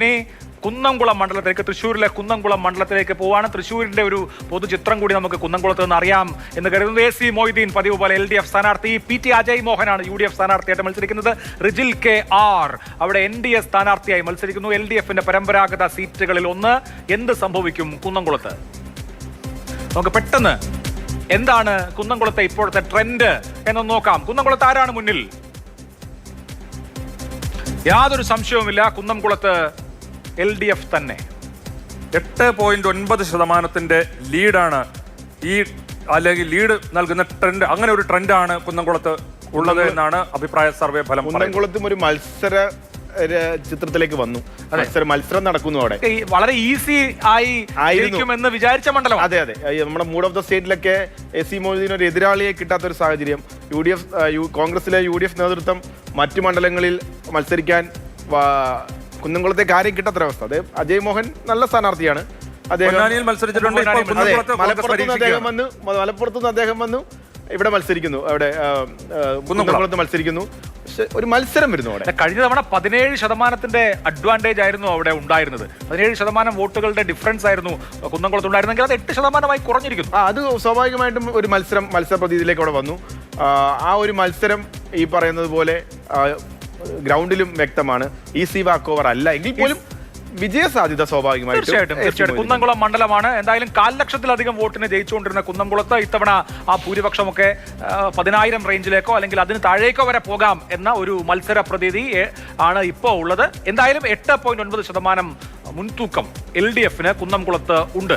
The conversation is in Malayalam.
ഇനി കുന്നംകുളം മണ്ഡലത്തിലേക്ക്, തൃശ്ശൂരിലെ കുന്നംകുളം മണ്ഡലത്തിലേക്ക് പോവാണ്. തൃശ്ശൂരിന്റെ ഒരു പൊതുചിത്രം കൂടി നമുക്ക് കുന്നംകുളത്ത് നിന്ന് അറിയാം എന്ന് കരുതുന്നത്. AC മൊയ്തീൻ പതിവ് പോലെ LDF സ്ഥാനാർത്ഥി, PT അജയ് മോഹനാണ് UDF സ്ഥാനാർത്ഥിയായിട്ട് മത്സരിക്കുന്നത്. റിജിൽ KR അവിടെ NDA സ്ഥാനാർത്ഥിയായി മത്സരിക്കുന്നു. LDFന്റെ പരമ്പരാഗത സീറ്റുകളിൽ ഒന്ന്. എന്ത് സംഭവിക്കും കുന്നംകുളത്ത്? നമുക്ക് പെട്ടെന്ന് എന്താണ് കുന്നംകുളത്തെ ഇപ്പോഴത്തെ ട്രെൻഡ് എന്നൊന്ന് നോക്കാം. കുന്നംകുളത്ത് ആരാണ് മുന്നിൽ? യാതൊരു സംശയവുമില്ല, കുന്നംകുളത്ത് LDF തന്നെ. 8.9% ലീഡാണ് അല്ലെങ്കിൽ ലീഡ് നൽകുന്ന ട്രെൻഡ്. അങ്ങനെ ഒരു ട്രെൻഡാണ് കുന്നംകുളത്ത് ഉള്ളത് എന്നാണ് അഭിപ്രായ സർവേ ഫലം. കുന്നംകുളത്തും ഒരു മത്സര ചിത്രത്തിലേക്ക് വന്നു. മത്സരം നടക്കുന്നു അവിടെ. വളരെ ഈസി ആയിരിക്കുമെന്ന് വിചാരിച്ച മണ്ഡലം. അതെ അതെ, നമ്മുടെ മൂഡ് ഓഫ് ദ സ്റ്റേറ്റിലൊക്കെ AC മൊയ്തീൻ ഒരു എതിരാളിയെ കിട്ടാത്ത ഒരു സാഹചര്യം. കോൺഗ്രസിലെ UDF നേതൃത്വം മറ്റു മണ്ഡലങ്ങളിൽ മത്സരിക്കാൻ കുന്നംകുളത്തേക്ക് ആരെയും കിട്ടാത്തൊരവസ്ഥ. അത് അജയ് മോഹൻ നല്ല സ്ഥാനാർത്ഥിയാണ്. മലപ്പുറത്തുനിന്ന് അദ്ദേഹം വന്നു ഇവിടെ മത്സരിക്കുന്നു, അവിടെ കുന്നംകുളത്ത് മത്സരിക്കുന്നു. പക്ഷെ ഒരു മത്സരം വരുന്നു അവിടെ. കഴിഞ്ഞ തവണ 17% അഡ്വാൻറ്റേജ് ആയിരുന്നു അവിടെ ഉണ്ടായിരുന്നത്. 17% വോട്ടുകളുടെ ഡിഫറൻസ് ആയിരുന്നു കുന്നംകുളത്തുണ്ടായിരുന്നെങ്കിൽ അത് 8% കുറഞ്ഞിരിക്കുന്നു. അത് സ്വാഭാവികമായിട്ടും ഒരു മത്സര പ്രതീതിയിലേക്ക് അവിടെ വന്നു. ആ ഒരു മത്സരം ഈ പറയുന്നത് പോലെ ഗ്രൗണ്ടിലും വ്യക്തമാണ്. ഈസി വാക്ക് ഓവർ അല്ല എങ്കിൽ പോലും വിജയ സാധ്യത തീർച്ചയായിട്ടും കുന്നംകുളം മണ്ഡലമാണ്. എന്തായാലും 1,00,000-ലധികം വോട്ടിന് ജയിച്ചുകൊണ്ടിരുന്ന കുന്നംകുളത്ത് ഇത്തവണ ആ ഭൂരിപക്ഷമൊക്കെ 10,000 റേഞ്ചിലേക്കോ അല്ലെങ്കിൽ അതിന് താഴേക്കോ വരെ പോകാം എന്ന ഒരു മത്സര പ്രതീതി ആണ് ഇപ്പോൾ ഉള്ളത്. എന്തായാലും 8.9% മുൻതൂക്കം LDFന് കുന്നംകുളത്ത് ഉണ്ട്.